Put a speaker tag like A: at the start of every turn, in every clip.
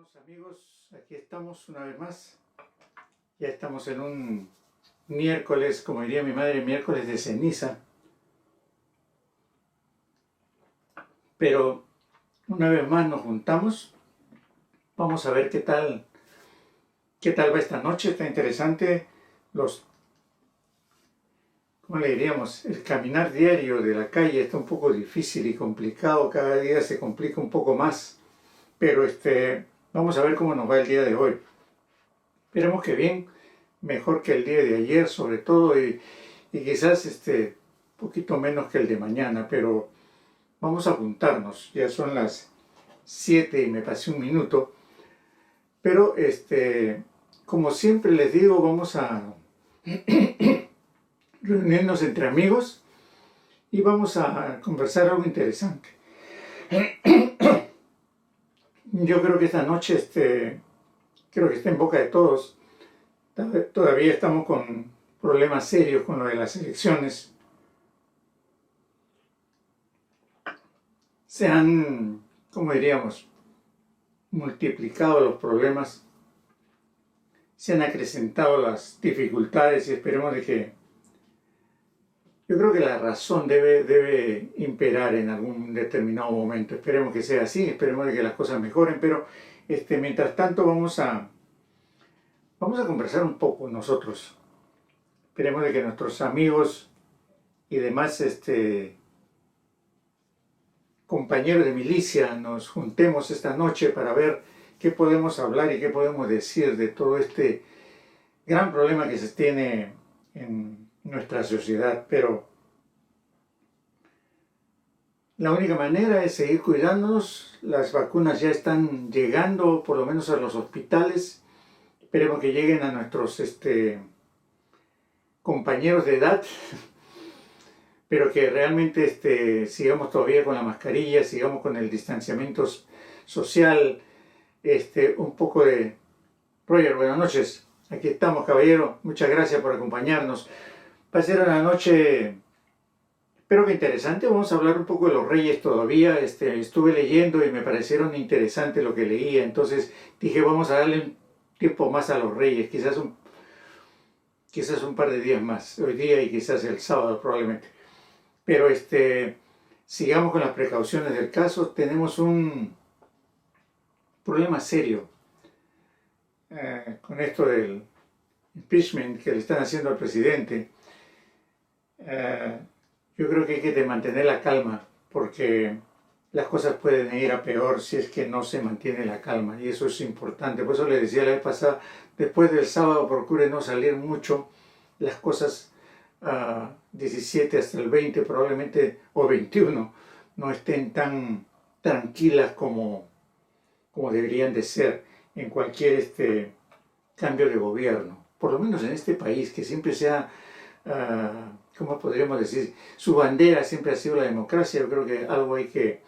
A: Hermanos, amigos, aquí estamos una vez más. Ya estamos en un miércoles, como diría mi madre, miércoles de ceniza. Pero una vez más nos juntamos. Vamos a ver qué tal va esta noche. Está interesante ¿cómo le diríamos? El caminar diario de la calle está un poco difícil y complicado. Cada día se complica un poco más. Pero vamos a ver cómo nos va el día de hoy. Esperemos que bien, mejor que el día de ayer sobre todo y quizás un poquito menos que el de mañana, pero vamos a juntarnos. Ya son las 7 y me pasé un minuto, pero como siempre les digo, vamos a reunirnos entre amigos y vamos a conversar algo interesante. Yo creo que esta noche creo que está en boca de todos. Todavía estamos con problemas serios con lo de las elecciones. Se han, como diríamos, multiplicado los problemas, se han acrecentado las dificultades y esperemos de que, yo creo que la razón debe imperar en algún determinado momento. Esperemos que sea así, esperemos de que las cosas mejoren, pero mientras tanto vamos a conversar un poco nosotros. Esperemos de que nuestros amigos y demás compañeros de milicia nos juntemos esta noche para ver qué podemos hablar y qué podemos decir de todo este gran problema que se tiene en nuestra sociedad. Pero la única manera es seguir cuidándonos. Las vacunas ya están llegando, por lo menos a los hospitales. Esperemos que lleguen a nuestros compañeros de edad, pero que realmente sigamos todavía con la mascarilla, sigamos con el distanciamiento social, un poco de... Roger, buenas noches. Aquí estamos, caballero. Muchas gracias por acompañarnos. Va a ser una noche, espero que interesante. Vamos a hablar un poco de los reyes todavía. Estuve leyendo y me parecieron interesante lo que leía. Entonces dije, vamos a darle un tiempo más a los reyes. Quizás un par de días más. Hoy día y quizás el sábado probablemente. Pero sigamos con las precauciones del caso. Tenemos un problema serio con esto del impeachment que le están haciendo al presidente. Yo creo que hay que mantener la calma, porque las cosas pueden ir a peor si es que no se mantiene la calma, y eso es importante. Por eso le decía la vez pasada, después del sábado procure no salir mucho. Las cosas 17 hasta el 20 probablemente, o 21, no estén tan tranquilas como deberían de ser en cualquier cambio de gobierno. Por lo menos en este país, que siempre sea, ¿cómo podríamos decir? Su bandera siempre ha sido la democracia. Yo creo que algo hay que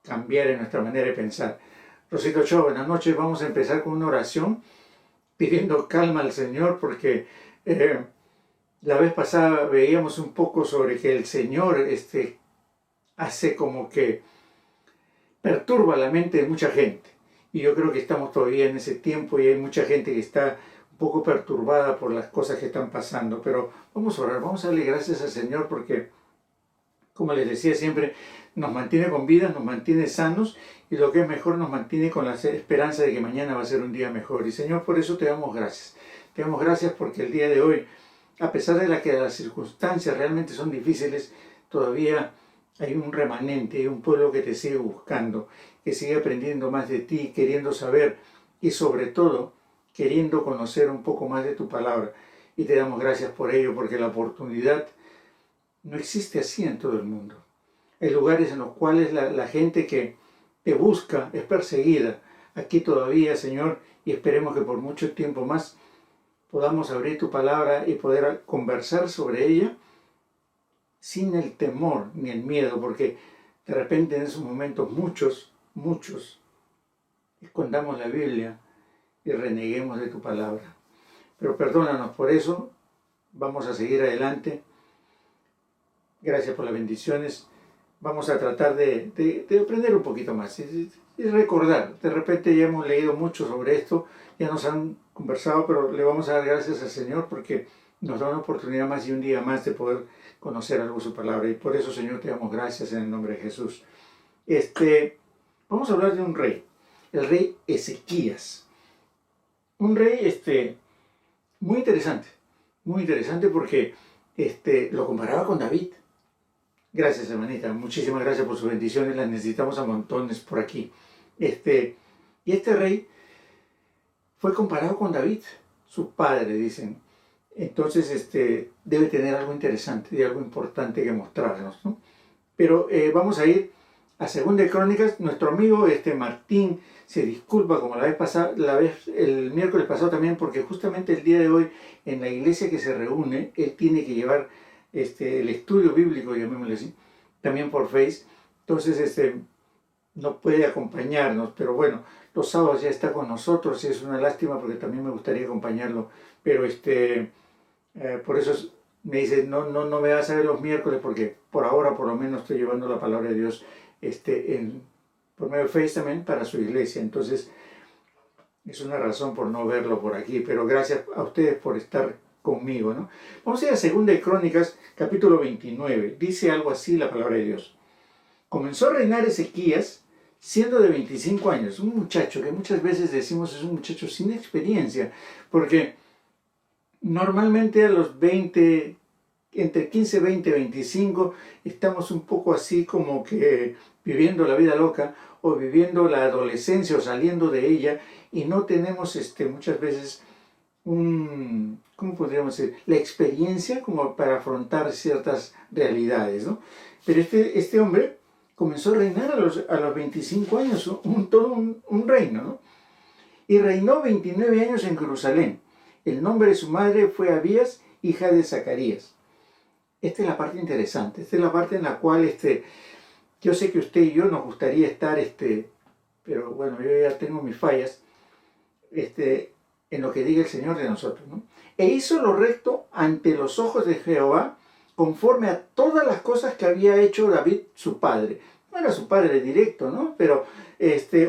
A: cambiar en nuestra manera de pensar. Rosito Ochoa, buenas noches. Vamos a empezar con una oración pidiendo calma al Señor, porque la vez pasada veíamos un poco sobre que el Señor hace como que perturba la mente de mucha gente. Y yo creo que estamos todavía en ese tiempo y hay mucha gente que está un poco perturbada por las cosas que están pasando. Pero vamos a orar, vamos a darle gracias al Señor porque, como les decía siempre, nos mantiene con vida, nos mantiene sanos y lo que es mejor, nos mantiene con la esperanza de que mañana va a ser un día mejor. Y Señor, por eso te damos gracias. Te damos gracias porque el día de hoy, a pesar de que las circunstancias realmente son difíciles, todavía hay un remanente, hay un pueblo que te sigue buscando, que sigue aprendiendo más de ti, queriendo saber y sobre todo queriendo conocer un poco más de tu palabra. Y te damos gracias por ello, porque la oportunidad no existe así en todo el mundo. Hay lugares en los cuales la gente que te busca es perseguida. Aquí todavía, Señor, y esperemos que por mucho tiempo más podamos abrir tu palabra y poder conversar sobre ella sin el temor ni el miedo, porque de repente en esos momentos muchos escondamos la Biblia y reneguemos de tu palabra. Pero perdónanos por eso, vamos a seguir adelante. Gracias por las bendiciones. Vamos a tratar de aprender un poquito más. y recordar. De repente ya hemos leído mucho sobre esto, ya nos han conversado, pero le vamos a dar gracias al Señor porque nos da una oportunidad más y un día más de poder conocer algo de su palabra. Y por eso, Señor, te damos gracias en el nombre de Jesús. Vamos a hablar de un rey, el rey Ezequías. Un rey muy interesante porque lo comparaba con David. Gracias, hermanita, muchísimas gracias por sus bendiciones, las necesitamos a montones por aquí. Y este rey fue comparado con David, su padre, dicen. Entonces, debe tener algo interesante y algo importante que mostrarnos, ¿no? Pero vamos a ir a Segunda de Crónicas. Nuestro amigo Martín se disculpa como el miércoles pasado también, porque justamente el día de hoy en la iglesia que se reúne, él tiene que llevar el estudio bíblico, llamémosle así, también por Face. Entonces, no puede acompañarnos, pero bueno, los sábados ya está con nosotros y es una lástima porque también me gustaría acompañarlo, pero por eso me dice, no me vas a ver los miércoles porque por ahora por lo menos estoy llevando la palabra de Dios por medio de Face también para su iglesia. Entonces es una razón por no verlo por aquí, pero gracias a ustedes por estar conmigo, ¿no? Vamos a ir a Segunda de Crónicas, capítulo 29. Dice algo así la palabra de Dios. Comenzó a reinar Ezequías siendo de 25 años, un muchacho que muchas veces decimos es un muchacho sin experiencia, porque normalmente a los 20, entre 15, 20, 25, estamos un poco así como que viviendo la vida loca o viviendo la adolescencia o saliendo de ella y no tenemos muchas veces ¿cómo podríamos decir? La experiencia como para afrontar ciertas realidades, ¿no? Pero este hombre comenzó a reinar a los 25 años, todo un reino, ¿no? Y reinó 29 años en Jerusalén. El nombre de su madre fue Abías, hija de Zacarías. Esta es la parte interesante, esta es la parte en la cual yo sé que usted y yo nos gustaría estar, pero bueno, yo ya tengo mis fallas, en lo que diga el Señor de nosotros, ¿no? E hizo lo recto ante los ojos de Jehová, conforme a todas las cosas que había hecho David su padre. No era su padre directo, ¿no? Pero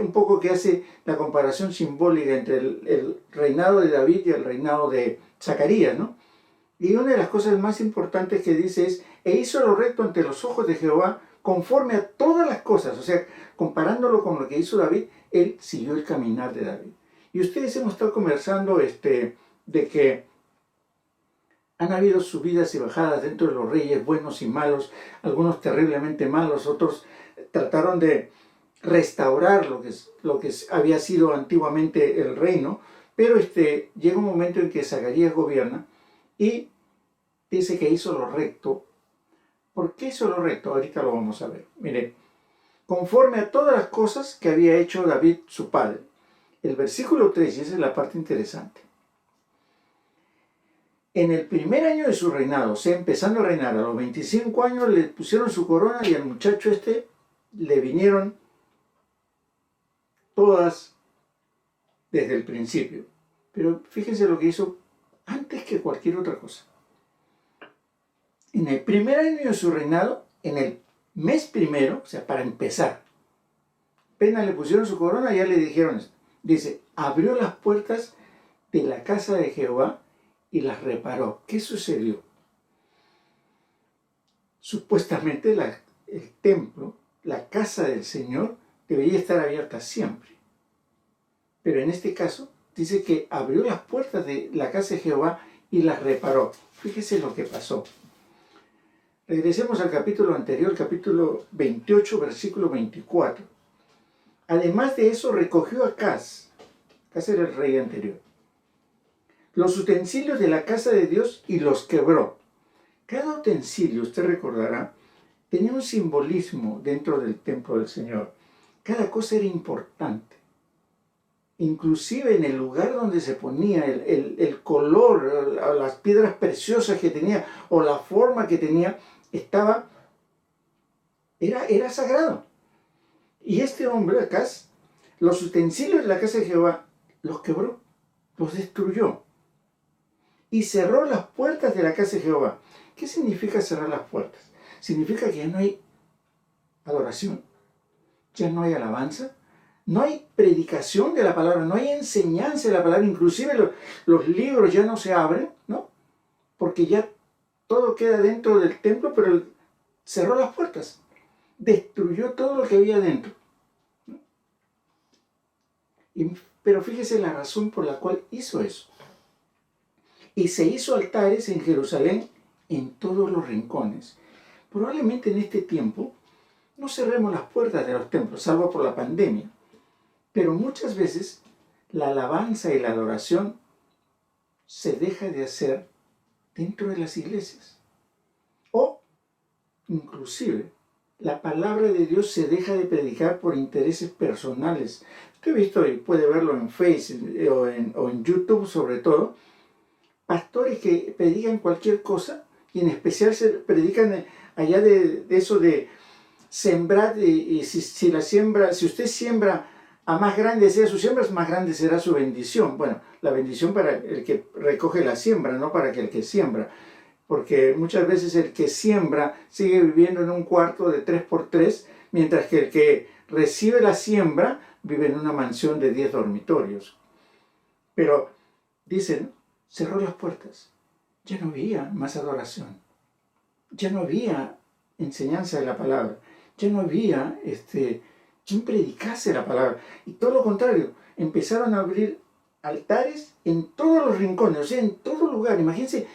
A: un poco que hace la comparación simbólica entre el reinado de David y el reinado de Zacarías, ¿no? Y una de las cosas más importantes que dice es, e hizo lo recto ante los ojos de Jehová, conforme a todas las cosas. O sea, comparándolo con lo que hizo David, él siguió el caminar de David. Y ustedes hemos estado conversando de que han habido subidas y bajadas dentro de los reyes, buenos y malos, algunos terriblemente malos, otros trataron de restaurar lo que había sido antiguamente el reino, pero llega un momento en que Zacarías gobierna y dice que hizo lo recto. ¿Por qué hizo lo recto? Ahorita lo vamos a ver. Miren, conforme a todas las cosas que había hecho David su padre. El versículo 3, y esa es la parte interesante. En el primer año de su reinado, o sea, empezando a reinar, a los 25 años le pusieron su corona y al muchacho le vinieron todas desde el principio. Pero fíjense lo que hizo antes que cualquier otra cosa. En el primer año de su reinado, en el mes primero, o sea, para empezar, apenas le pusieron su corona, ya le dijeron esto. Dice, abrió las puertas de la casa de Jehová y las reparó. ¿Qué sucedió? Supuestamente el templo, la casa del Señor, debería estar abierta siempre. Pero en este caso, dice que abrió las puertas de la casa de Jehová y las reparó. Fíjese lo que pasó. Regresemos al capítulo anterior, capítulo 28, versículo 24. Además de eso, recogió a Acaz era el rey anterior, los utensilios de la casa de Dios y los quebró. Cada utensilio, usted recordará, tenía un simbolismo dentro del templo del Señor. Cada cosa era importante. Inclusive en el lugar donde se ponía, el color, las piedras preciosas que tenía o la forma que tenía, era sagrado. Y este hombre, Acaz, los utensilios de la casa de Jehová los quebró, los destruyó y cerró las puertas de la casa de Jehová. ¿Qué significa cerrar las puertas? Significa que ya no hay adoración, ya no hay alabanza, No hay predicación de la palabra, no hay enseñanza de la palabra, inclusive los libros ya no se abren, ¿no? Porque ya todo queda dentro del templo, pero cerró las puertas, destruyó todo lo que había dentro. Pero fíjese la razón por la cual hizo eso. Y se hizo altares en Jerusalén en todos los rincones. Probablemente en este tiempo no cerremos las puertas de los templos, salvo por la pandemia. Pero muchas veces la alabanza y la adoración se deja de hacer dentro de las iglesias. O, inclusive, la palabra de Dios se deja de predicar por intereses personales. Usted ha visto y puede verlo en Facebook o en YouTube sobre todo, pastores que predican cualquier cosa y en especial se predican allá de eso de sembrar, y si usted siembra, a más grande sea su siembra, más grande será su bendición. Bueno, la bendición para el que recoge la siembra, no para el que siembra. Porque muchas veces el que siembra sigue viviendo en un cuarto de 3x3, mientras que el que recibe la siembra vive en una mansión de 10 dormitorios. Pero, dicen, cerró las puertas. Ya no había más adoración. Ya no había enseñanza de la palabra. Ya no había quien predicase la palabra. Y todo lo contrario, empezaron a abrir altares en todos los rincones, o sea, en todo lugar. Imagínense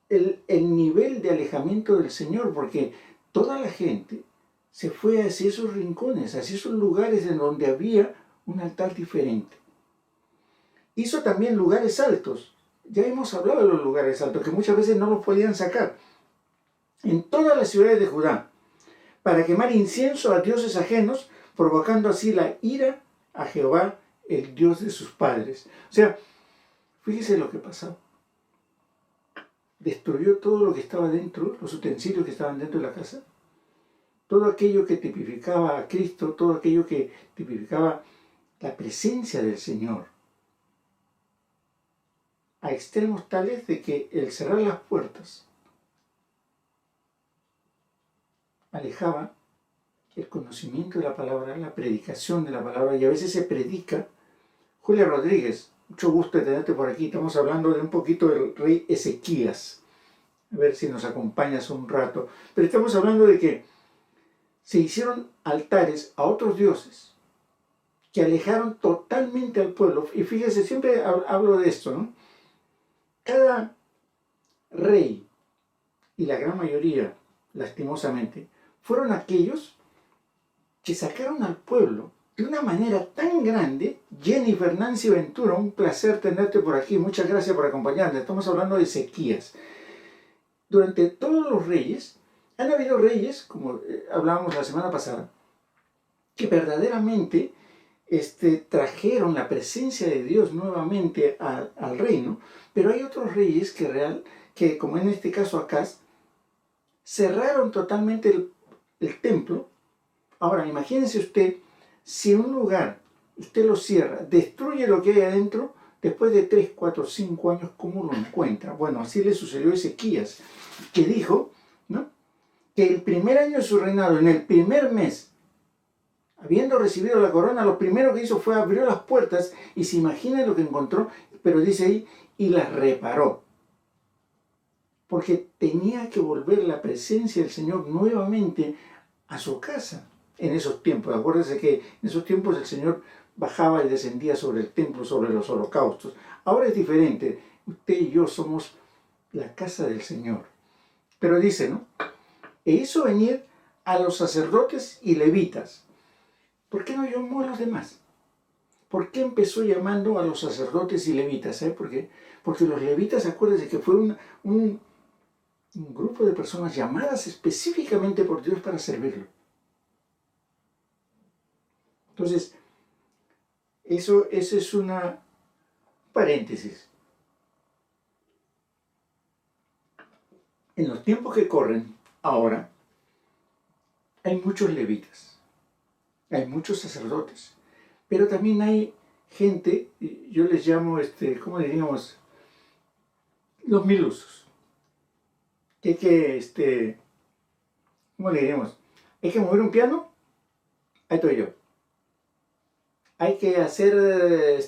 A: el nivel de alejamiento del Señor, porque toda la gente se fue hacia esos rincones, hacia esos lugares en donde había un altar diferente. Hizo también lugares altos. Ya hemos hablado de los lugares altos, que muchas veces no los podían sacar. En todas las ciudades de Judá, para quemar incienso a dioses ajenos, provocando así la ira a Jehová, el Dios de sus padres. O sea, fíjese lo que pasó. Destruyó todo lo que estaba dentro, los utensilios que estaban dentro de la casa, todo aquello que tipificaba a Cristo, todo aquello que tipificaba la presencia del Señor, a extremos tales de que el cerrar las puertas alejaba el conocimiento de la palabra, la predicación de la palabra, y a veces se predica. Julia Rodríguez, mucho gusto de tenerte por aquí. Estamos hablando de un poquito del rey Ezequías. A ver si nos acompañas un rato. Pero estamos hablando de que se hicieron altares a otros dioses que alejaron totalmente al pueblo. Y fíjese, siempre hablo de esto, ¿no? Cada rey, y la gran mayoría, lastimosamente, fueron aquellos que sacaron al pueblo de una manera tan grande. Jennifer Nancy Ventura, un placer tenerte por aquí. Muchas gracias por acompañarnos. Estamos hablando de Ezequías. Durante todos los reyes, han habido reyes, como hablábamos la semana pasada, que verdaderamente trajeron la presencia de Dios nuevamente al reino, pero hay otros reyes que, como en este caso Acaz, cerraron totalmente el templo. Ahora, imagínense usted, si un lugar usted lo cierra, destruye lo que hay adentro, después de 3, 4, 5 años, ¿cómo lo encuentra? Bueno, así le sucedió a Ezequías, que dijo, ¿no?, que el primer año de su reinado, en el primer mes, habiendo recibido la corona, lo primero que hizo fue abrió las puertas y se imagina lo que encontró, pero dice ahí, y las reparó. Porque tenía que volver la presencia del Señor nuevamente a su casa en esos tiempos. Acuérdense que en esos tiempos el Señor bajaba y descendía sobre el templo, sobre los holocaustos. Ahora es diferente. Usted y yo somos la casa del Señor. Pero dice, ¿no?, e hizo venir a los sacerdotes y levitas. ¿Por qué no llamó a los demás? ¿Por qué empezó llamando a los sacerdotes y levitas? ¿Sabe por qué? Porque los levitas, acuérdense que fue un grupo de personas llamadas específicamente por Dios para servirlo. Entonces, eso es una paréntesis. En los tiempos que corren ahora, hay muchos levitas, hay muchos sacerdotes, pero también hay gente, yo les llamo, ¿cómo diríamos?, los mil usos. ¿Cómo le diríamos? ¿Hay que mover un piano? Ahí estoy yo. Hay que hacer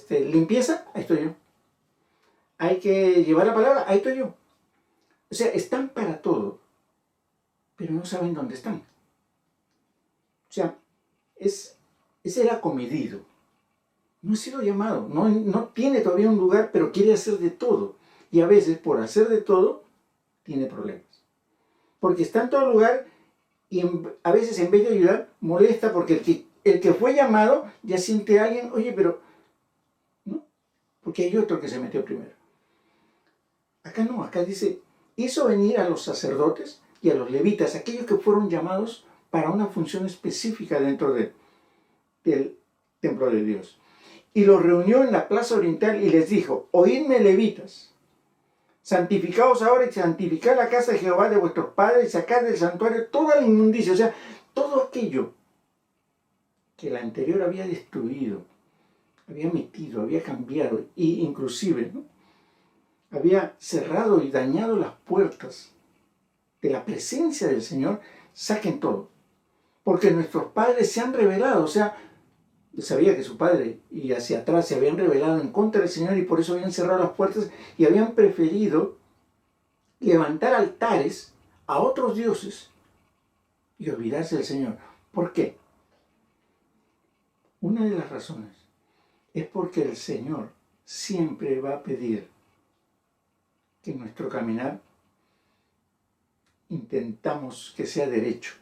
A: limpieza, ahí estoy yo. Hay que llevar la palabra, ahí estoy yo. O sea, están para todo, pero no saben dónde están. O sea, ese era comedido. No ha sido llamado, no tiene todavía un lugar, pero quiere hacer de todo. Y a veces, por hacer de todo, tiene problemas. Porque está en todo lugar y a veces en vez de ayudar, molesta porque el que fue llamado ya siente a alguien, oye, pero no, porque hay otro que se metió primero. Acá no, acá dice, hizo venir a los sacerdotes y a los levitas, aquellos que fueron llamados para una función específica dentro del templo de Dios. Y los reunió en la plaza oriental y les dijo, oídme levitas, santificaos ahora y santificad la casa de Jehová de vuestros padres y sacad del santuario toda la inmundicia, o sea, todo aquello que la anterior había destruido, había metido, había cambiado, e inclusive, ¿no?, había cerrado y dañado las puertas de la presencia del Señor, saquen todo. Porque nuestros padres se han rebelado, o sea, sabía que su padre y hacia atrás se habían rebelado en contra del Señor y por eso habían cerrado las puertas y habían preferido levantar altares a otros dioses y olvidarse del Señor. ¿Por qué? Una de las razones es porque el Señor siempre va a pedir que en nuestro caminar intentamos que sea derecho.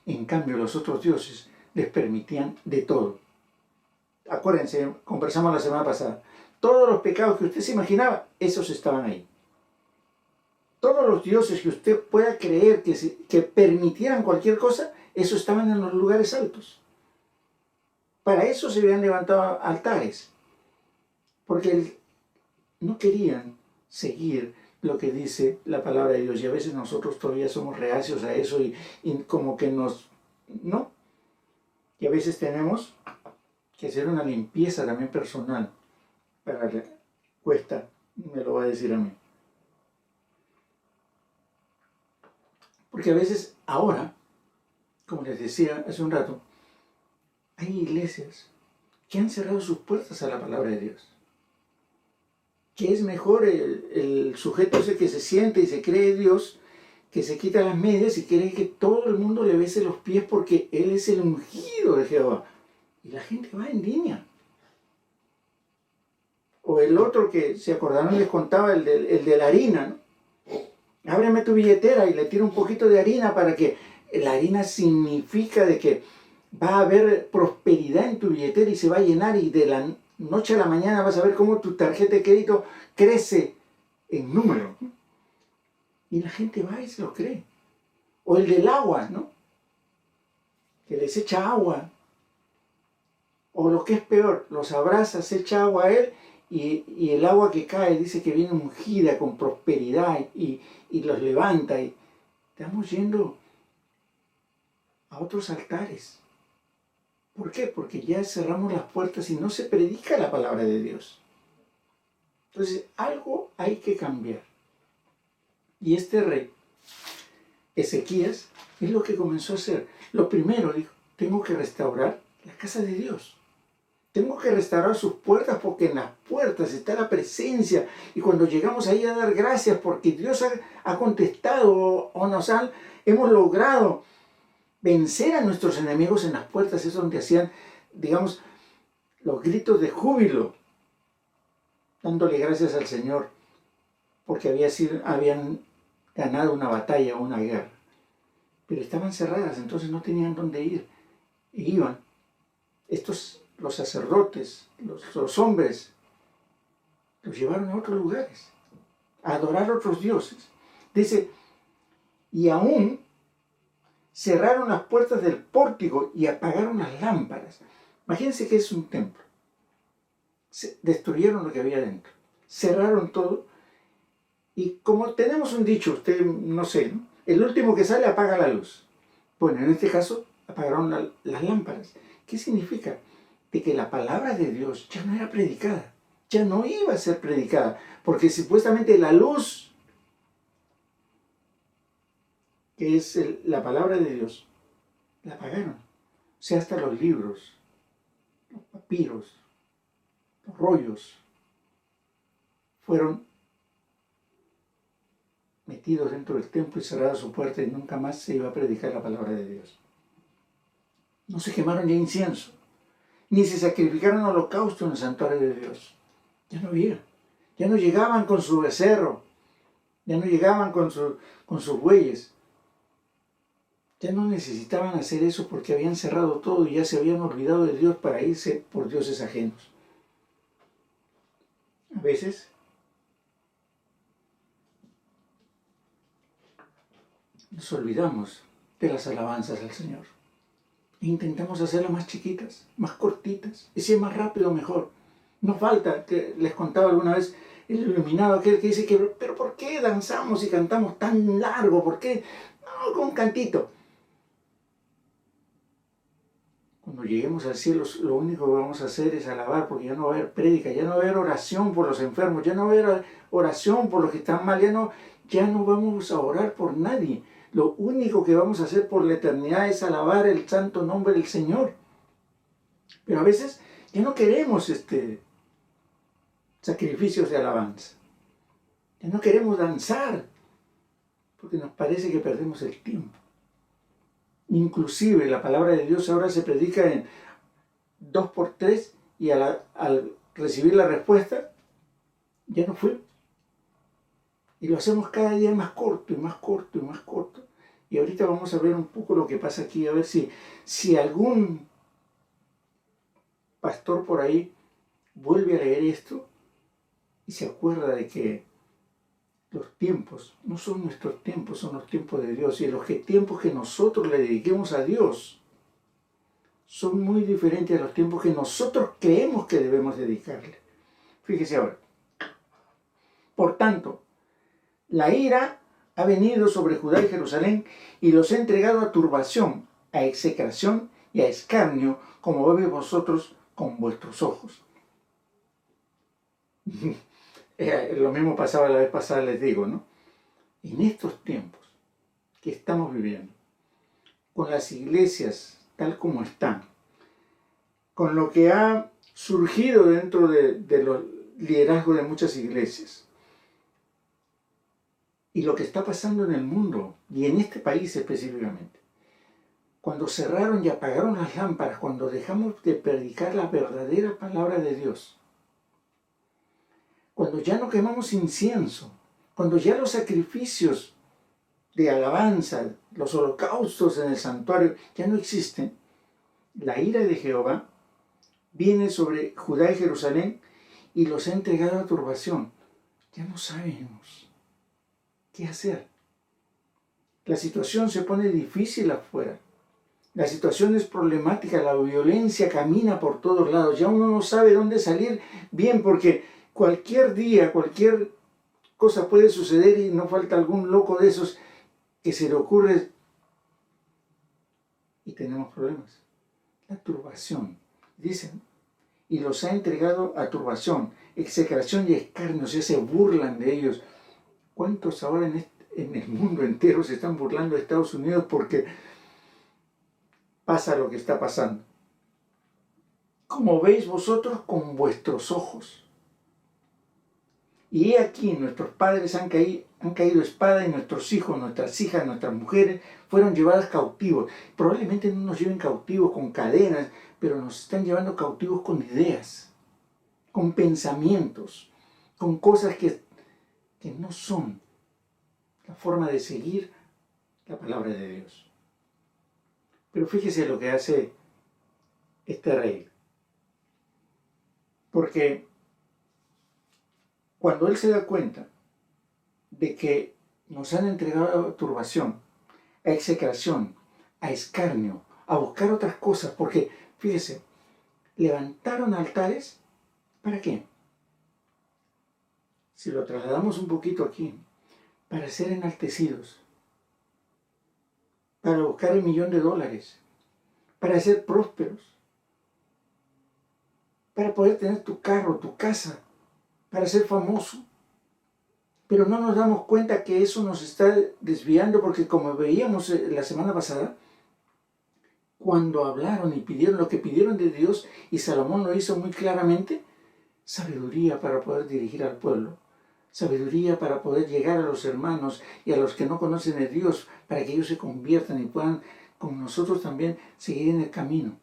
A: En cambio, los otros dioses les permitían de todo. Acuérdense, conversamos la semana pasada. Todos los pecados que usted se imaginaba, esos estaban ahí. Todos los dioses que usted pueda creer que permitieran cualquier cosa, esos estaban en los lugares altos. Para eso se habían levantado altares. Porque no querían seguir lo que dice la palabra de Dios. Y a veces nosotros todavía somos reacios a eso y como que ¿no? Y a veces tenemos que hacer una limpieza también personal. Cuesta, me lo va a decir a mí. Porque a veces ahora, como les decía hace un rato, hay iglesias que han cerrado sus puertas a la palabra de Dios. Que es mejor el sujeto ese que se siente y se cree Dios, que se quita las medias y cree que todo el mundo le bese los pies porque Él es el ungido de Jehová. Y la gente va en línea. O el otro que, se acordaron, les contaba, el de la harina, ¿no? Ábreme tu billetera y le tira un poquito de harina para que... La harina significa de que va a haber prosperidad en tu billetera y se va a llenar y de la noche a la mañana vas a ver cómo tu tarjeta de crédito crece en número. Y la gente va y se lo cree. O el del agua, ¿no? Que les echa agua. O lo que es peor, los abraza, se echa agua a él y el agua que cae dice que viene ungida con prosperidad y los levanta. Y estamos yendo a otros altares. ¿Por qué? Porque ya cerramos las puertas y no se predica la palabra de Dios. Entonces, algo hay que cambiar. Y este rey, Ezequías, es lo que comenzó a hacer. Lo primero, dijo, tengo que restaurar la casa de Dios. Tengo que restaurar sus puertas porque en las puertas está la presencia. Y cuando llegamos ahí a dar gracias porque Dios ha contestado o hemos logrado vencer a nuestros enemigos en las puertas, es donde hacían, digamos, los gritos de júbilo, dándole gracias al Señor, porque habían ganado una batalla o una guerra. Pero estaban cerradas, entonces no tenían dónde ir. Y iban. Los sacerdotes, los hombres, los llevaron a otros lugares, a adorar a otros dioses. Dice, y aún cerraron las puertas del pórtico y apagaron las lámparas. Imagínense que es un templo. Destruyeron lo que había dentro. Cerraron todo. Y como tenemos un dicho, usted no sé, ¿no? El último que sale apaga la luz. Bueno, en este caso apagaron las lámparas. ¿Qué significa? De que la palabra de Dios ya no era predicada. Ya no iba a ser predicada. Porque supuestamente la luz, que es la palabra de Dios, la apagaron. O sea, hasta los libros, los papiros, los rollos, fueron metidos dentro del templo y cerrada su puerta y nunca más se iba a predicar la palabra de Dios. No se quemaron ya incienso, ni se sacrificaron holocausto en el santuario de Dios. Ya no había. Ya no llegaban con su becerro, ya no llegaban con sus bueyes. Ya no necesitaban hacer eso porque habían cerrado todo y ya se habían olvidado de Dios para irse por dioses ajenos. A veces nos olvidamos de las alabanzas al Señor. E intentamos hacerlas más chiquitas, más cortitas. Y si es más rápido, mejor. No falta, que les contaba alguna vez, el iluminado aquel que dice que, pero ¿por qué danzamos y cantamos tan largo? ¿Por qué? No, con un cantito. Cuando lleguemos al cielo, lo único que vamos a hacer es alabar, porque ya no va a haber prédica, ya no va a haber oración por los enfermos, ya no va a haber oración por los que están mal, ya no vamos a orar por nadie. Lo único que vamos a hacer por la eternidad es alabar el santo nombre del Señor. Pero a veces ya no queremos sacrificios de alabanza. Ya no queremos danzar, porque nos parece que perdemos el tiempo. Inclusive la palabra de Dios ahora se predica en 2x3 y al recibir la respuesta, ya no fue. Y lo hacemos cada día más corto y más corto y más corto. Y ahorita vamos a ver un poco lo que pasa aquí, a ver si algún pastor por ahí vuelve a leer esto y se acuerda de que los tiempos no son nuestros tiempos, son los tiempos de Dios. Y los tiempos que nosotros le dediquemos a Dios son muy diferentes a los tiempos que nosotros creemos que debemos dedicarle. Fíjese ahora. Por tanto, la ira ha venido sobre Judá y Jerusalén y los ha entregado a turbación, a execración y a escarnio, como veis vosotros con vuestros ojos. Lo mismo pasaba la vez pasada, les digo, ¿no? En estos tiempos que estamos viviendo, con las iglesias tal como están, con lo que ha surgido dentro de los liderazgos de muchas iglesias, y lo que está pasando en el mundo, y en este país específicamente, cuando cerraron y apagaron las lámparas, cuando dejamos de predicar la verdadera palabra de Dios, cuando ya no quemamos incienso, cuando ya los sacrificios de alabanza, los holocaustos en el santuario ya no existen, la ira de Jehová viene sobre Judá y Jerusalén y los ha entregado a turbación. Ya no sabemos qué hacer. La situación se pone difícil afuera. La situación es problemática, la violencia camina por todos lados. Ya uno no sabe dónde salir bien porque cualquier día, cualquier cosa puede suceder y no falta algún loco de esos que se le ocurre y tenemos problemas. La turbación, dicen, y los ha entregado a turbación, execración y escarnio, o sea, se burlan de ellos. ¿Cuántos ahora en el mundo entero se están burlando de Estados Unidos porque pasa lo que está pasando? Como veis vosotros con vuestros ojos. Y he aquí, nuestros padres han caído espada y nuestros hijos, nuestras hijas, nuestras mujeres fueron llevadas cautivos. Probablemente no nos lleven cautivos con cadenas, pero nos están llevando cautivos con ideas, con pensamientos, con cosas que no son la forma de seguir la palabra de Dios. Pero fíjese lo que hace este rey. Porque cuando él se da cuenta de que nos han entregado a turbación, a execración, a escarnio, a buscar otras cosas, porque, fíjese, levantaron altares, ¿para qué? Si lo trasladamos un poquito aquí, para ser enaltecidos, para buscar el $1.000.000, para ser prósperos, para poder tener tu carro, tu casa, para ser famoso. Pero no nos damos cuenta que eso nos está desviando porque como veíamos la semana pasada, cuando hablaron y pidieron lo que pidieron de Dios, y Salomón lo hizo muy claramente, sabiduría para poder dirigir al pueblo, sabiduría para poder llegar a los hermanos y a los que no conocen a Dios, para que ellos se conviertan y puedan, como nosotros también, seguir en el camino.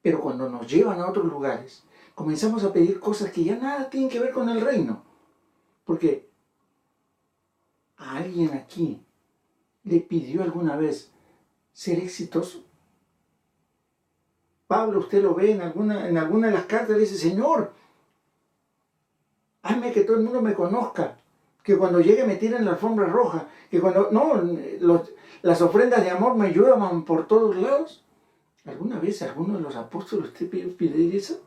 A: Pero cuando nos llevan a otros lugares, comenzamos a pedir cosas que ya nada tienen que ver con el reino. Porque a alguien aquí le pidió alguna vez ser exitoso. Pablo, usted lo ve en alguna de las cartas, le dice, Señor, hazme que todo el mundo me conozca, que cuando llegue me tiren la alfombra roja, que cuando, no, las ofrendas de amor me lluevan por todos lados. ¿Alguna vez alguno de los apóstoles usted pide eso?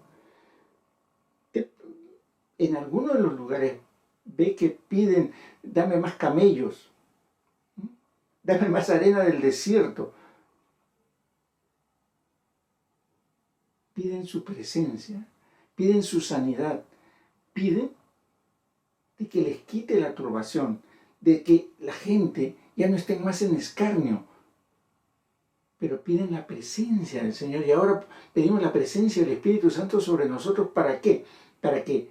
A: En alguno de los lugares ve que piden, dame más camellos, dame más arena del desierto. Piden su presencia, piden su sanidad, piden de que les quite la turbación, de que la gente ya no esté más en escarnio, pero piden la presencia del Señor. Y ahora pedimos la presencia del Espíritu Santo sobre nosotros. ¿Para qué? Para que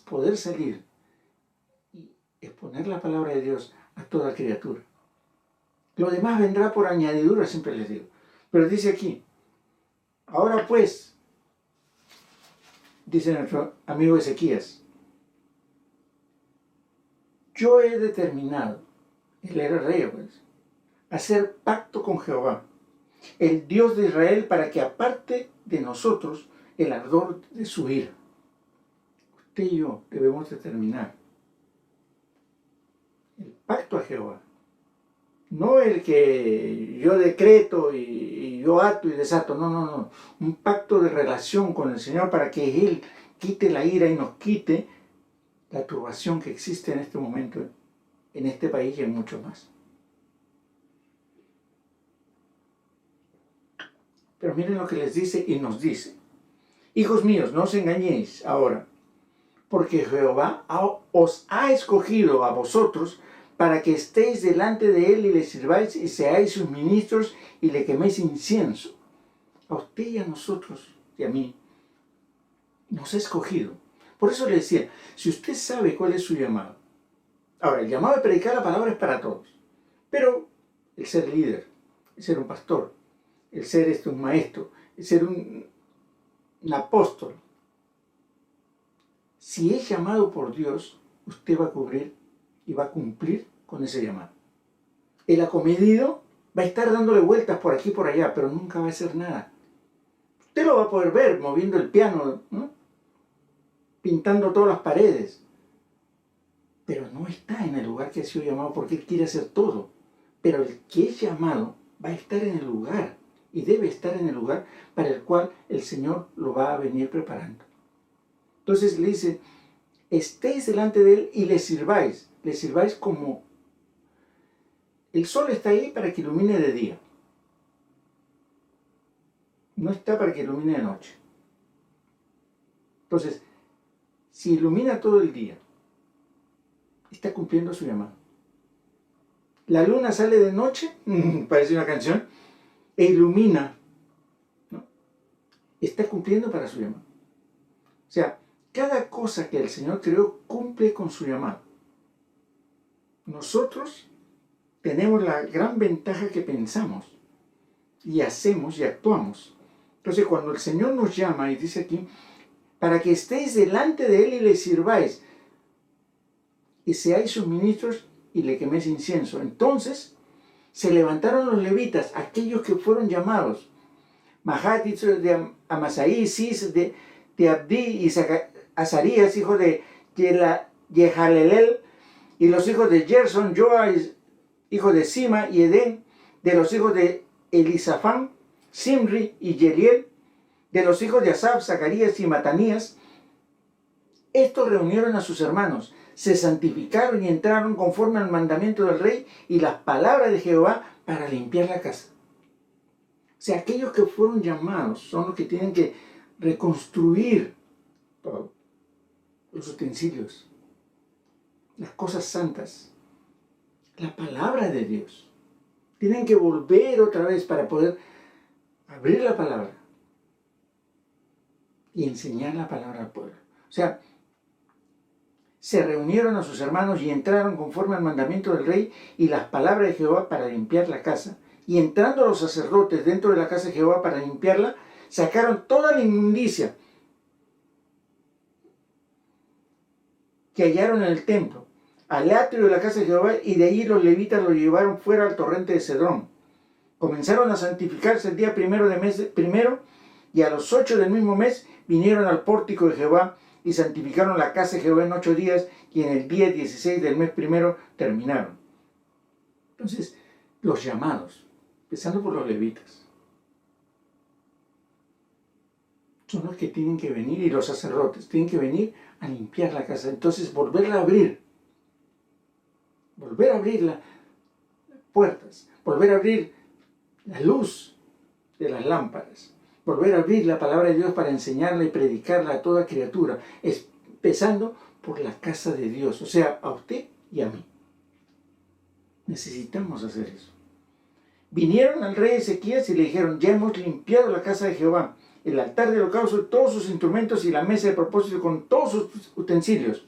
A: poder salir y exponer la palabra de Dios a toda criatura. Lo demás vendrá por añadidura, siempre les digo. Pero dice aquí, ahora pues, dice nuestro amigo Ezequías, yo he determinado, él era rey, pues, hacer pacto con Jehová, el Dios de Israel, para que aparte de nosotros el ardor de su ira. Usted y yo debemos determinar el pacto a Jehová, no el que yo decreto y yo ato y desato, no, un pacto de relación con el Señor para que Él quite la ira y nos quite la turbación que existe en este momento en este país y en mucho más. Pero miren lo que les dice y nos dice. Hijos míos, no os engañéis ahora, porque Jehová os ha escogido a vosotros para que estéis delante de Él y le sirváis y seáis sus ministros y le queméis incienso. A usted y a nosotros y a mí nos ha escogido. Por eso le decía, si usted sabe cuál es su llamado. Ahora, el llamado de predicar la palabra es para todos. Pero el ser líder, el ser un pastor, el ser un maestro, el ser un apóstol. Si es llamado por Dios, usted va a cubrir y va a cumplir con ese llamado. El acomedido va a estar dándole vueltas por aquí y por allá, pero nunca va a hacer nada. Usted lo va a poder ver moviendo el piano, ¿no? Pintando todas las paredes, pero no está en el lugar que ha sido llamado porque él quiere hacer todo. Pero el que es llamado va a estar en el lugar y debe estar en el lugar para el cual el Señor lo va a venir preparando. Entonces le dice, estéis delante de Él y le sirváis como el sol está ahí para que ilumine de día. No está para que ilumine de noche. Entonces, si ilumina todo el día, está cumpliendo su llamado. La luna sale de noche, parece una canción, e ilumina, ¿no? Está cumpliendo para su llamado. O sea, cada cosa que el Señor creó cumple con su llamado. Nosotros tenemos la gran ventaja que pensamos y hacemos y actuamos. Entonces, cuando el Señor nos llama y dice aquí, para que estéis delante de Él y le sirváis, y seáis sus ministros y le queméis incienso. Entonces se levantaron los levitas, aquellos que fueron llamados, Mahat, hijo de Amasaí, Cis, de Abdí, y Azarías, hijo de Yehalelel, y los hijos de Gerson, Joa, hijo de Sima, y Edén, de los hijos de Elisafán, Simri y Yeliel, de los hijos de Asaf, Zacarías y Matanías. Estos reunieron a sus hermanos, se santificaron y entraron conforme al mandamiento del rey y las palabras de Jehová para limpiar la casa. O sea, aquellos que fueron llamados son los que tienen que reconstruir los utensilios, las cosas santas, la palabra de Dios. Tienen que volver otra vez para poder abrir la palabra y enseñar la palabra al pueblo. O sea, se reunieron a sus hermanos y entraron conforme al mandamiento del rey y las palabras de Jehová para limpiar la casa. Y entrando los sacerdotes dentro de la casa de Jehová para limpiarla, sacaron toda la inmundicia que hallaron en el templo, al atrio de la casa de Jehová, y de allí los levitas lo llevaron fuera al torrente de Cedrón. Comenzaron a santificarse el día primero de mes primero, y a los 8 del mismo mes vinieron al pórtico de Jehová y santificaron la casa de Jehová en 8 días, y en el día 16 del mes primero terminaron. Entonces, los llamados, empezando por los levitas, son los que tienen que venir, y los sacerdotes tienen que venir a limpiar la casa. Entonces, volver a abrir las puertas, volver a abrir la luz de las lámparas, volver a abrir la palabra de Dios para enseñarla y predicarla a toda criatura, empezando por la casa de Dios, o sea, a usted y a mí. Necesitamos hacer eso. Vinieron al rey Ezequías y le dijeron: ya hemos limpiado la casa de Jehová, el altar del holocausto, todos sus instrumentos y la mesa de propósito con todos sus utensilios.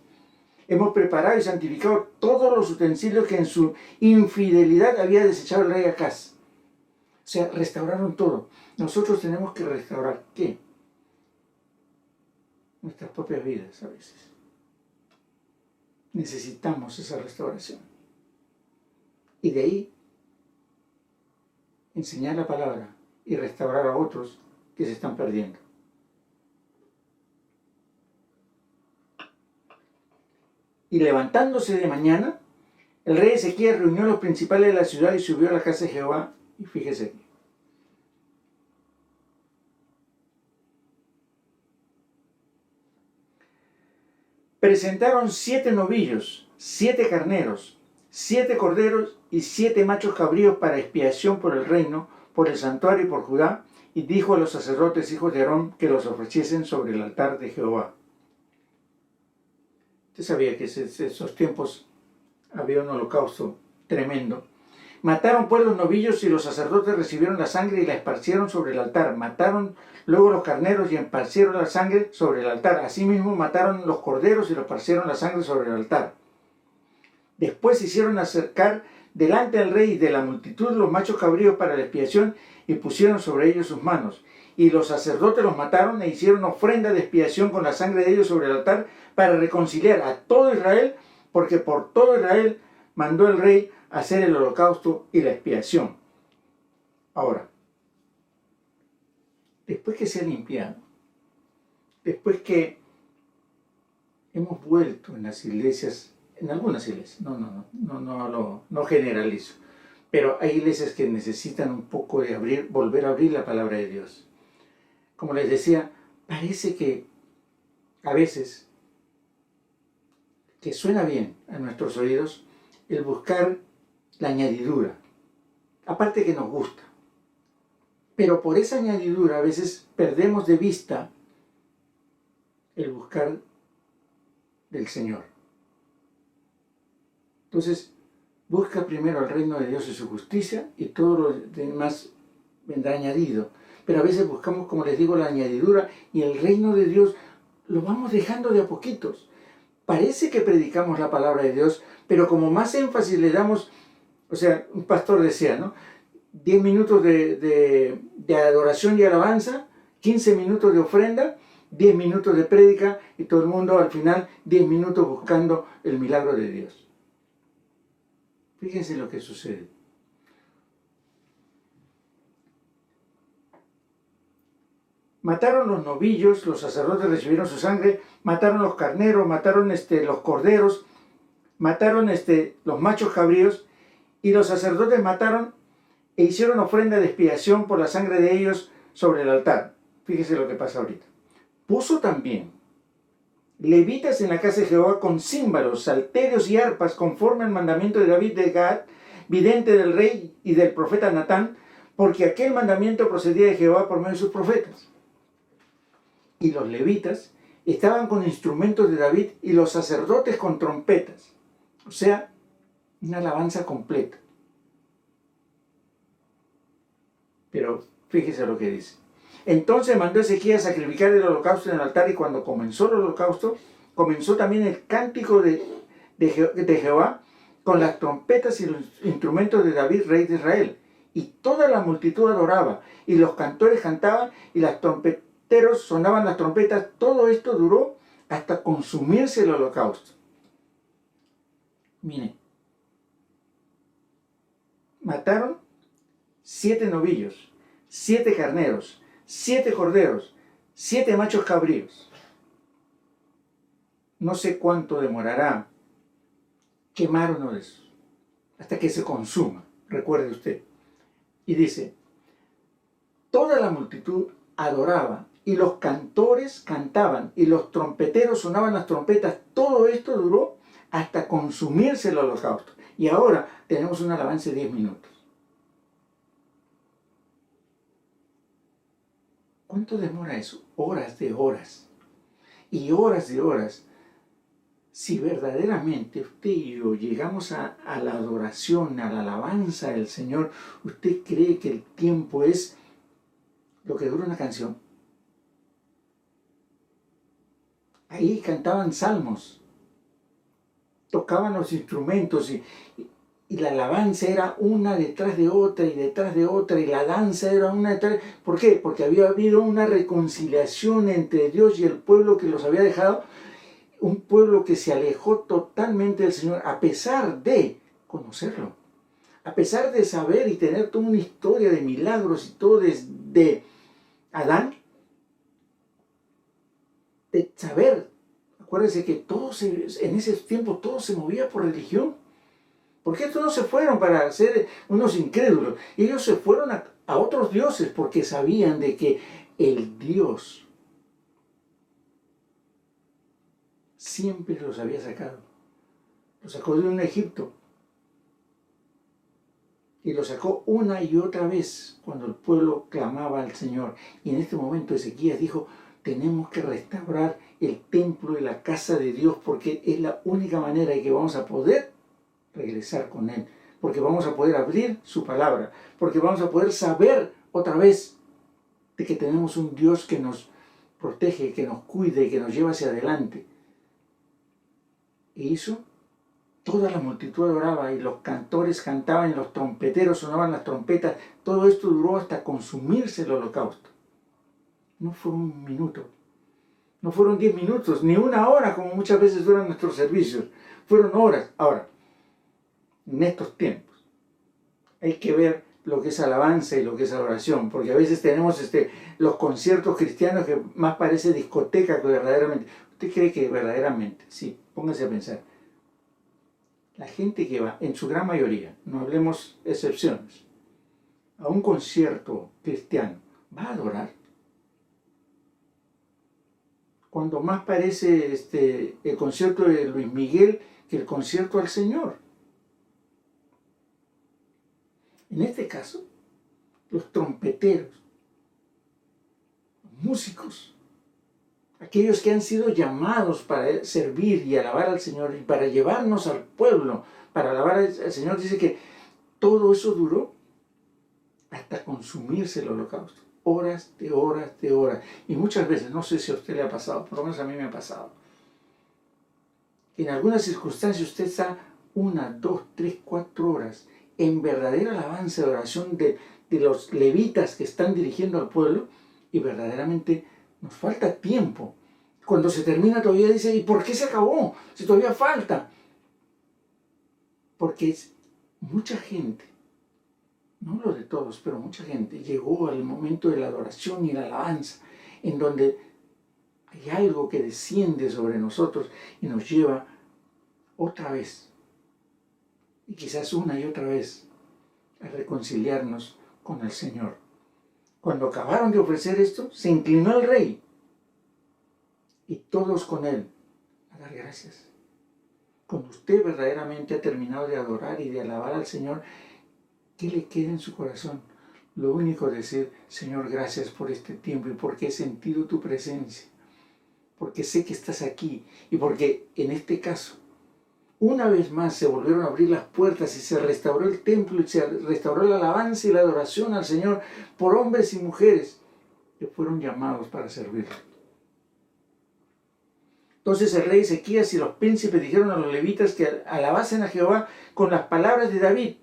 A: Hemos preparado y santificado todos los utensilios que en su infidelidad había desechado el rey Acaz. O sea, restauraron todo. Nosotros tenemos que restaurar, ¿qué? Nuestras propias vidas a veces. Necesitamos esa restauración. Y de ahí, enseñar la palabra y restaurar a otros que se están perdiendo. Y levantándose de mañana, el rey Ezequías reunió a los principales de la ciudad y subió a la casa de Jehová. Y fíjese aquí. Presentaron 7 novillos, 7 carneros, 7 corderos y 7 machos cabríos para expiación por el reino, por el santuario y por Judá, y dijo a los sacerdotes hijos de Aarón que los ofreciesen sobre el altar de Jehová. Usted sabía que en esos tiempos había un holocausto tremendo. Mataron pues los novillos, y los sacerdotes recibieron la sangre y la esparcieron sobre el altar. Mataron luego los carneros y esparcieron la sangre sobre el altar. Asimismo mataron los corderos y los esparcieron la sangre sobre el altar. Después hicieron acercar delante del rey y de la multitud los machos cabríos para la expiación, y pusieron sobre ellos sus manos. Y los sacerdotes los mataron e hicieron ofrenda de expiación con la sangre de ellos sobre el altar, para reconciliar a todo Israel, porque por todo Israel mandó el rey hacer el holocausto y la expiación. Ahora, después que se ha limpiado, después que hemos vuelto en las iglesias, en algunas iglesias, no generalizo, pero hay iglesias que necesitan un poco de volver a abrir la palabra de Dios. Como les decía, parece que a veces que suena bien a nuestros oídos el buscar la añadidura, aparte que nos gusta, pero por esa añadidura a veces perdemos de vista el buscar del Señor. Entonces, busca primero el reino de Dios y su justicia, y todo lo demás vendrá añadido. Pero a veces buscamos, como les digo, la añadidura, y el reino de Dios lo vamos dejando de a poquitos. Parece que predicamos la palabra de Dios, pero como más énfasis le damos, o sea, un pastor decía, ¿no? 10 minutos de adoración y alabanza, 15 minutos de ofrenda, 10 minutos de prédica, y todo el mundo al final 10 minutos buscando el milagro de Dios. Fíjense lo que sucede. Mataron los novillos, los sacerdotes recibieron su sangre, mataron los carneros, mataron los corderos, mataron los machos cabríos, y los sacerdotes mataron e hicieron ofrenda de expiación por la sangre de ellos sobre el altar. Fíjese lo que pasa ahorita. Puso también levitas en la casa de Jehová con címbalos, salterios y arpas, conforme al mandamiento de David de Gad, vidente del rey y del profeta Natán, porque aquel mandamiento procedía de Jehová por medio de sus profetas. Y los levitas estaban con instrumentos de David, y los sacerdotes con trompetas. O sea, una alabanza completa. Pero fíjese lo que dice. Entonces mandó Ezequías sacrificar el holocausto en el altar, y cuando comenzó el holocausto, comenzó también el cántico de Jehová con las trompetas y los instrumentos de David, rey de Israel. Y toda la multitud adoraba, y los cantores cantaban, y los trompeteros sonaban las trompetas. Todo esto duró hasta consumirse el holocausto. Miren, mataron 7 novillos, 7 carneros, 7 corderos, 7 machos cabríos. No sé cuánto demorará quemar uno de esos, hasta que se consuma, recuerde usted. Y dice, toda la multitud adoraba, y los cantores cantaban, y los trompeteros sonaban las trompetas. Todo esto duró hasta consumirse el holocausto. Y ahora tenemos un alabanza de 10 minutos. ¿Cuánto demora eso? Horas de horas. Y horas de horas. Si verdaderamente usted y yo llegamos a la adoración, a la alabanza del Señor, ¿usted cree que el tiempo es lo que dura una canción? Ahí cantaban salmos, tocaban los instrumentos, y la alabanza era una detrás de otra y detrás de otra, y la danza era una detrás. ¿Por qué? Porque había habido una reconciliación entre Dios y el pueblo que los había dejado, un pueblo que se alejó totalmente del Señor, a pesar de conocerlo, a pesar de saber y tener toda una historia de milagros y todo desde Adán, de saber. Acuérdense que en ese tiempo todo se movía por religión. Porque estos no se fueron para ser unos incrédulos. Ellos se fueron a otros dioses porque sabían de que el Dios siempre los había sacado. Los sacó de un Egipto. Y los sacó una y otra vez cuando el pueblo clamaba al Señor. Y en este momento Ezequías dijo, tenemos que restaurar el templo y la casa de Dios, porque es la única manera en que vamos a poder regresar con Él, porque vamos a poder abrir su palabra, porque vamos a poder saber otra vez de que tenemos un Dios que nos protege, que nos cuide, que nos lleva hacia adelante. E hizo, toda la multitud adoraba, y los cantores cantaban, y los trompeteros sonaban las trompetas. Todo esto duró hasta consumirse el holocausto. No fue un minuto, no fueron 10 minutos, ni una hora como muchas veces duran nuestros servicios, fueron horas. Ahora, en estos tiempos hay que ver lo que es alabanza y lo que es adoración, porque a veces tenemos los conciertos cristianos que más parece discoteca que verdaderamente. ¿Usted cree que verdaderamente? Sí, póngase a pensar. La gente que va, en su gran mayoría, no hablemos excepciones, a un concierto cristiano, ¿va a adorar? Cuando más parece el concierto de Luis Miguel que el concierto al Señor. En este caso, los trompeteros, los músicos, aquellos que han sido llamados para servir y alabar al Señor y para llevarnos al pueblo, para alabar al Señor, dice que todo eso duró hasta consumirse el holocausto. Horas de horas de horas. Y muchas veces, no sé si a usted le ha pasado, por lo menos a mí me ha pasado, que en algunas circunstancias usted está 1, 2, 3, 4 horas en verdadera alabanza y oración de los levitas que están dirigiendo al pueblo, y verdaderamente nos falta tiempo. Cuando se termina todavía dice, ¿y por qué se acabó? Si todavía falta. Porque mucha gente, no lo de todos, pero mucha gente llegó al momento de la adoración y la alabanza, en donde hay algo que desciende sobre nosotros y nos lleva otra vez, y quizás una y otra vez, a reconciliarnos con el Señor. Cuando acabaron de ofrecer esto, se inclinó el rey, y todos con él, a dar gracias. Cuando usted verdaderamente ha terminado de adorar y de alabar al Señor, ¿qué le queda en su corazón? Lo único es decir, Señor, gracias por este tiempo, y porque he sentido tu presencia, porque sé que estás aquí, y porque en este caso, una vez más se volvieron a abrir las puertas y se restauró el templo y se restauró la alabanza y la adoración al Señor por hombres y mujeres que fueron llamados para servirlo. Entonces el rey Ezequías y los príncipes dijeron a los levitas que alabasen a Jehová con las palabras de David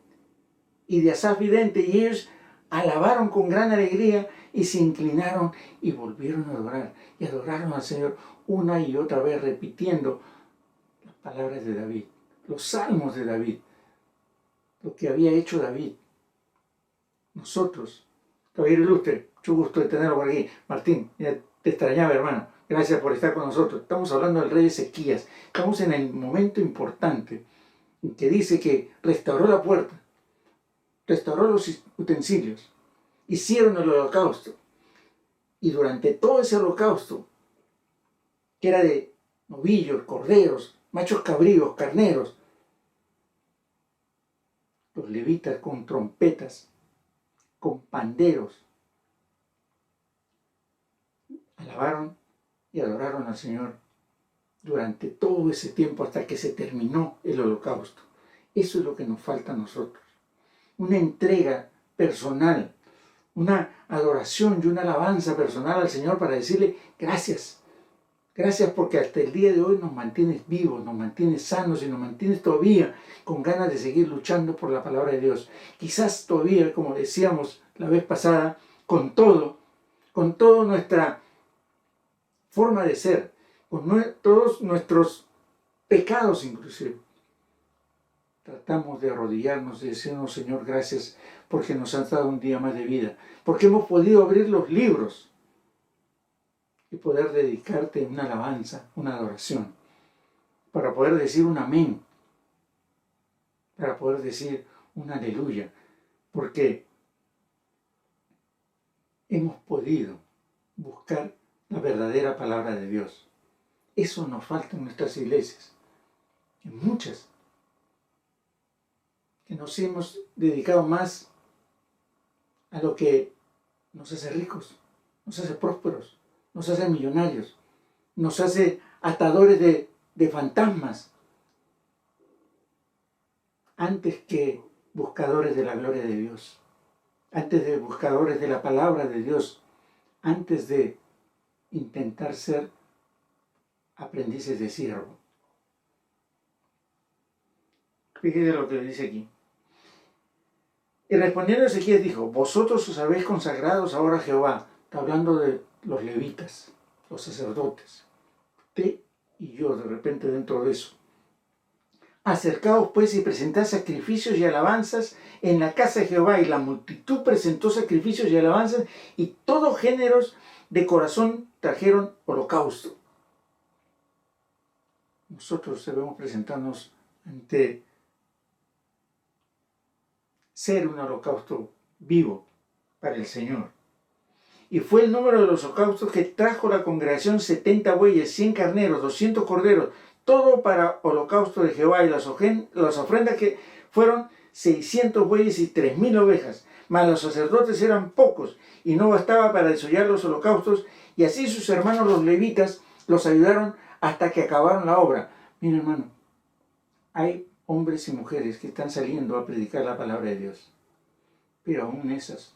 A: y de Asaf vidente, y ellos alabaron con gran alegría y se inclinaron y volvieron a adorar. Y adoraron al Señor una y otra vez, repitiendo las palabras de David, los salmos de David, lo que había hecho David. Nosotros, caballero ilustre, mucho gusto de tenerlo por aquí. Martín, ya te extrañaba, hermano. Gracias por estar con nosotros. Estamos hablando del rey Ezequías. Estamos en el momento importante en que dice que restauró la puerta, restauró los utensilios, hicieron el holocausto. Y durante todo ese holocausto, que era de novillos, corderos, machos cabríos, carneros, los levitas con trompetas, con panderos, alabaron y adoraron al Señor durante todo ese tiempo hasta que se terminó el holocausto. Eso es lo que nos falta a nosotros. Una entrega personal, una adoración y una alabanza personal al Señor para decirle gracias. Gracias porque hasta el día de hoy nos mantienes vivos, nos mantienes sanos y nos mantienes todavía con ganas de seguir luchando por la palabra de Dios. Quizás todavía, como decíamos la vez pasada, con toda nuestra forma de ser, con todos nuestros pecados inclusive, tratamos de arrodillarnos y decirnos, Señor, gracias porque nos has dado un día más de vida, porque hemos podido abrir los libros y poder dedicarte una alabanza, una adoración, para poder decir un amén, para poder decir un aleluya, porque hemos podido buscar la verdadera palabra de Dios. Eso nos falta en nuestras iglesias, en muchas, que nos hemos dedicado más a lo que nos hace ricos, nos hace prósperos, nos hace millonarios, nos hace atadores de fantasmas, antes que buscadores de la gloria de Dios, antes de buscadores de la palabra de Dios, antes de intentar ser aprendices de siervo. Fíjese lo que dice aquí. Y respondiendo Ezequías dijo, vosotros os habéis consagrados ahora a Jehová. Está hablando de los levitas, los sacerdotes. Usted y yo de repente dentro de eso. Acercaos pues y presentad sacrificios y alabanzas en la casa de Jehová. Y la multitud presentó sacrificios y alabanzas y todos géneros de corazón trajeron holocausto. Nosotros debemos presentarnos ante ser un holocausto vivo para el Señor. Y fue el número de los holocaustos que trajo la congregación 70 bueyes, 100 carneros, 200 corderos, todo para holocausto de Jehová, y las ofrendas que fueron 600 bueyes y 3000 ovejas. Mas los sacerdotes eran pocos y no bastaba para desollar los holocaustos, y así sus hermanos los levitas los ayudaron hasta que acabaron la obra. Mira, hermano, hay hombres y mujeres que están saliendo a predicar la palabra de Dios, pero aún esas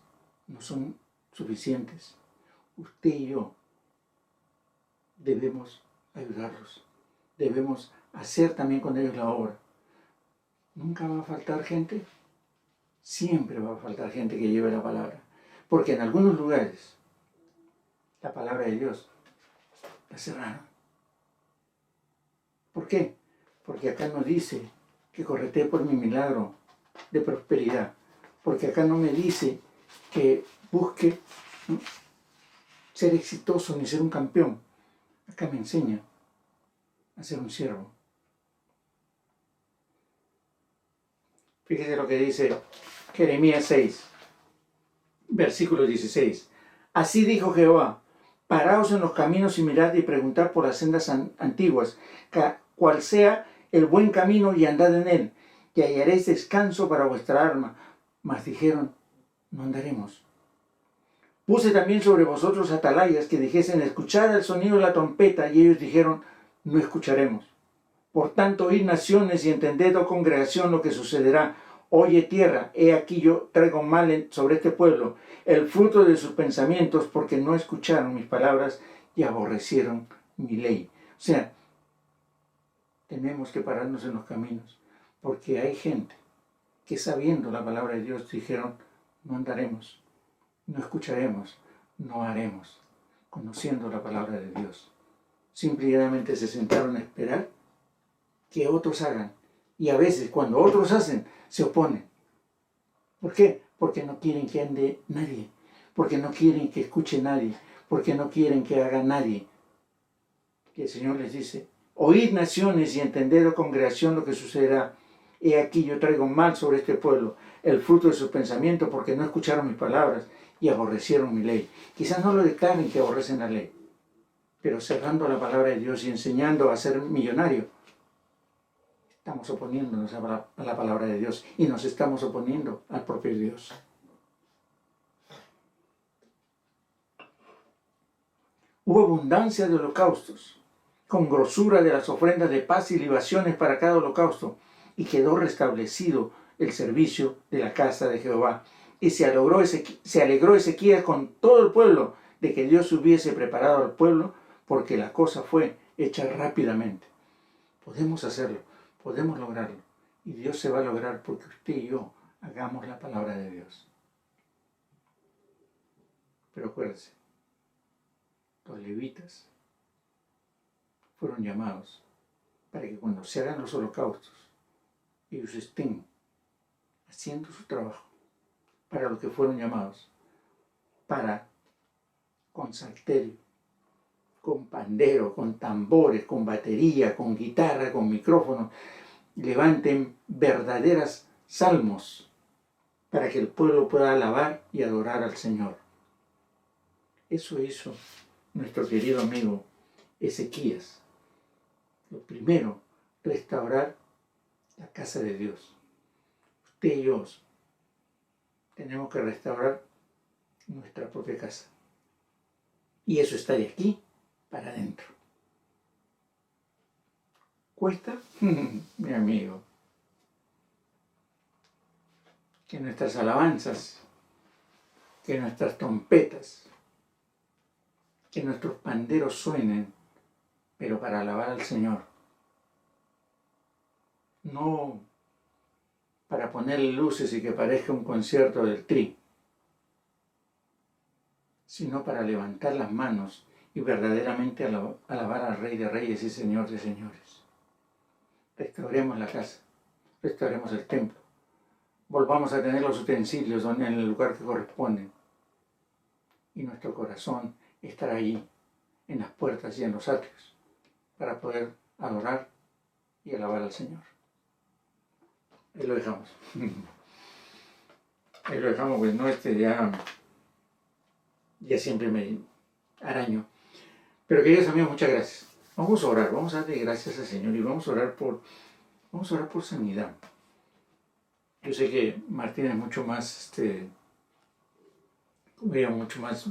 A: no son suficientes. Usted y yo debemos ayudarlos, debemos hacer también con ellos la obra. Nunca va a faltar gente, siempre va a faltar gente que lleve la palabra, porque en algunos lugares la palabra de Dios la cerraron. ¿Por qué? Porque acá no dice que corretee por mi milagro de prosperidad, porque acá no me dice que busque ser exitoso ni ser un campeón. Acá me enseña a ser un siervo. Fíjese lo que dice Jeremías 6, versículo 16. Así dijo Jehová, paraos en los caminos y mirad y preguntad por las sendas antiguas, cuál sea el buen camino, y andad en él, y hallaréis descanso para vuestra alma. Mas dijeron, no andaremos. Puse también sobre vosotros atalayas que dijesen, escuchad el sonido de la trompeta, y ellos dijeron, no escucharemos. Por tanto, oíd naciones y entended, oh congregación, lo que sucederá. Oye tierra, he aquí yo traigo mal sobre este pueblo, el fruto de sus pensamientos, porque no escucharon mis palabras y aborrecieron mi ley. O sea, tenemos que pararnos en los caminos, porque hay gente que sabiendo la palabra de Dios dijeron, no andaremos, no escucharemos, no haremos, conociendo la palabra de Dios. Simplemente se sentaron a esperar que otros hagan. Y a veces cuando otros hacen, se oponen. ¿Por qué? Porque no quieren que ande nadie, porque no quieren que escuche nadie, porque no quieren que haga nadie. Y el Señor les dice, oíd naciones y entended, oh congregación, lo que sucederá. He aquí yo traigo mal sobre este pueblo, el fruto de sus pensamientos, porque no escucharon mis palabras y aborrecieron mi ley. Quizás no lo declaren que aborrecen la ley, pero cerrando la palabra de Dios y enseñando a ser millonario, estamos oponiéndonos a la palabra de Dios y nos estamos oponiendo al propio Dios. Hubo abundancia de holocaustos, con grosura de las ofrendas de paz y libaciones para cada holocausto, y quedó restablecido el servicio de la casa de Jehová. Y se alegró Ezequías con todo el pueblo de que Dios hubiese preparado al pueblo, porque la cosa fue hecha rápidamente. Podemos hacerlo, podemos lograrlo, y Dios se va a lograr porque usted y yo hagamos la palabra de Dios. Pero acuérdense, los levitas fueron llamados para que cuando se hagan los holocaustos, ellos estén haciendo su trabajo para lo que fueron llamados, para con salterio, con pandero, con tambores, con batería, con guitarra, con micrófono, levanten verdaderas salmos para que el pueblo pueda alabar y adorar al Señor. Eso hizo nuestro querido amigo Ezequías. Lo primero, restaurar la casa de Dios. Usted y yo tenemos que restaurar nuestra propia casa. Y eso está de aquí para adentro. ¿Cuesta? Mi amigo. Que nuestras alabanzas, que nuestras trompetas, que nuestros panderos suenen, pero para alabar al Señor. No para ponerle luces y que parezca un concierto del Tri, sino para levantar las manos y verdaderamente alabar al Rey de Reyes y Señor de Señores. Restauremos la casa, restauremos el templo, volvamos a tener los utensilios en el lugar que corresponden, y nuestro corazón estará allí, en las puertas y en los atrios, para poder adorar y alabar al Señor. Ahí lo dejamos. Ahí lo dejamos, pues no, ya siempre me araño. Pero queridos amigos, muchas gracias. Vamos a orar, vamos a darle gracias al Señor y vamos a orar por sanidad. Yo sé que Martín es mucho más, mucho más,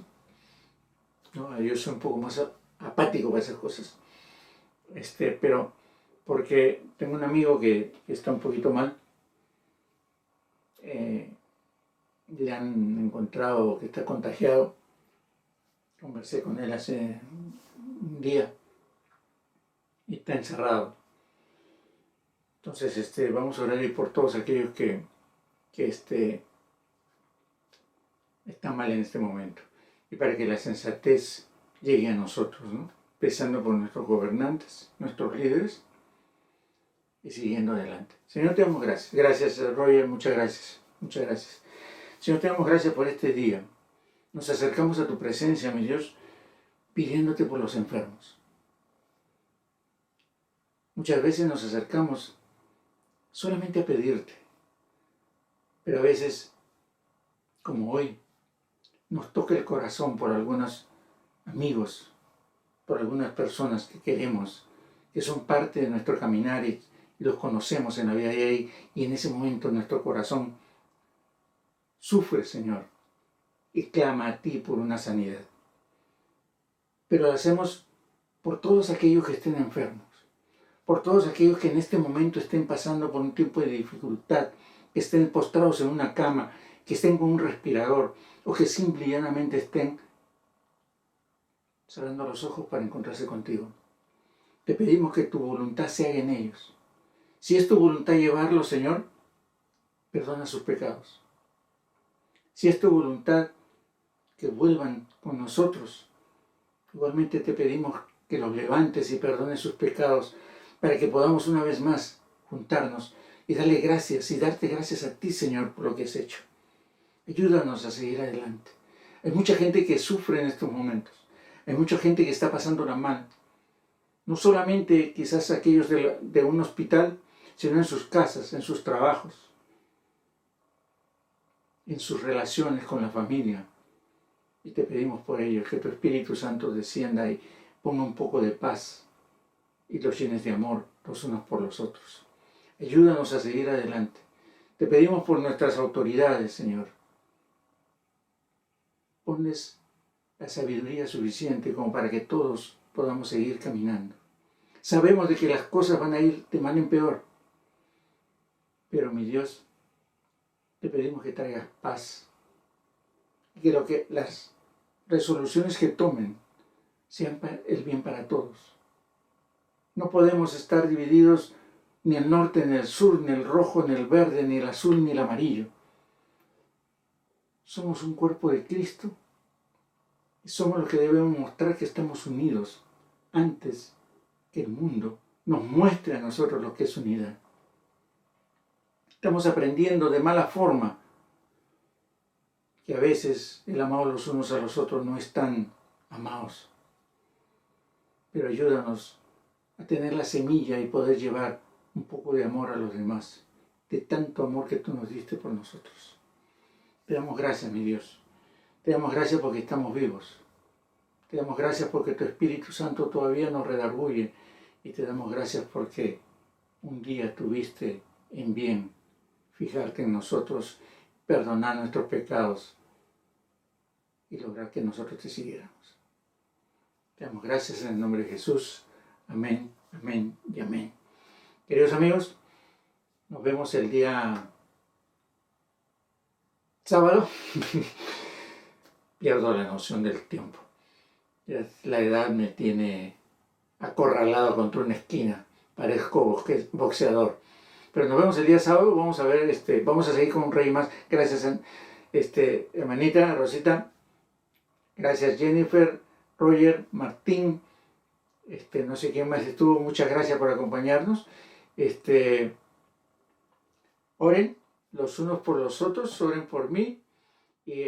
A: ¿no? Yo soy un poco más apático para esas cosas. Pero porque tengo un amigo que está un poquito mal, le han encontrado que está contagiado. Conversé con él hace un día y está encerrado. Entonces, vamos a orar por todos aquellos que están mal en este momento. Y para que la sensatez llegue a nosotros, ¿no? Empezando por nuestros gobernantes, nuestros líderes, y siguiendo adelante. Señor, te damos gracias. Gracias, Roger, muchas gracias. Muchas gracias. Señor, te damos gracias por este día. Nos acercamos a tu presencia, mi Dios, pidiéndote por los enfermos. Muchas veces nos acercamos solamente a pedirte, pero a veces, como hoy, nos toca el corazón por algunos amigos, por algunas personas que queremos, que son parte de nuestro caminar y los conocemos en la vida de hoy, y en ese momento nuestro corazón sufre, Señor, y clama a ti por una sanidad. Pero lo hacemos por todos aquellos que estén enfermos, por todos aquellos que en este momento estén pasando por un tiempo de dificultad, que estén postrados en una cama, que estén con un respirador, o que simple y llanamente estén cerrando los ojos para encontrarse contigo. Te pedimos que tu voluntad se haga en ellos. Si es tu voluntad llevarlos, Señor, perdona sus pecados. Si es tu voluntad que vuelvan con nosotros, igualmente te pedimos que los levantes y perdones sus pecados para que podamos una vez más juntarnos y darle gracias y darte gracias a ti, Señor, por lo que has hecho. Ayúdanos a seguir adelante. Hay mucha gente que sufre en estos momentos. Hay mucha gente que está pasándola mal. No solamente quizás aquellos de un hospital, sino en sus casas, en sus trabajos, en sus relaciones con la familia. Y te pedimos por ellos que tu Espíritu Santo descienda y ponga un poco de paz y los llenes de amor los unos por los otros. Ayúdanos a seguir adelante. Te pedimos por nuestras autoridades, Señor. Ponles la sabiduría suficiente como para que todos podamos seguir caminando. Sabemos de que las cosas van a ir de mal en peor, pero mi Dios, te pedimos que traigas paz y que las resoluciones que tomen sean el bien para todos. No podemos estar divididos ni el norte, ni el sur, ni el rojo, ni el verde, ni el azul, ni el amarillo. Somos un cuerpo de Cristo y somos los que debemos mostrar que estamos unidos antes que el mundo nos muestre a nosotros lo que es unidad. Estamos aprendiendo de mala forma que a veces el amado los unos a los otros no están amados. Pero ayúdanos a tener la semilla y poder llevar un poco de amor a los demás, de tanto amor que tú nos diste por nosotros. Te damos gracias, mi Dios. Te damos gracias porque estamos vivos. Te damos gracias porque tu Espíritu Santo todavía nos redarguye. Y te damos gracias porque un día tuviste en bien fijarte en nosotros, perdonar nuestros pecados y lograr que nosotros te siguiéramos. Te damos gracias en el nombre de Jesús. Amén, amén y amén. Queridos amigos, nos vemos el día sábado. Pierdo la noción del tiempo. Ya la edad me tiene acorralado contra una esquina. Parezco boxeador. Pero nos vemos el día sábado. Vamos a ver, vamos a seguir con un rey más. Gracias, hermanita Rosita. Gracias, Jennifer, Roger, Martín. No sé quién más estuvo. Muchas gracias por acompañarnos. Oren los unos por los otros. Oren por mí. Y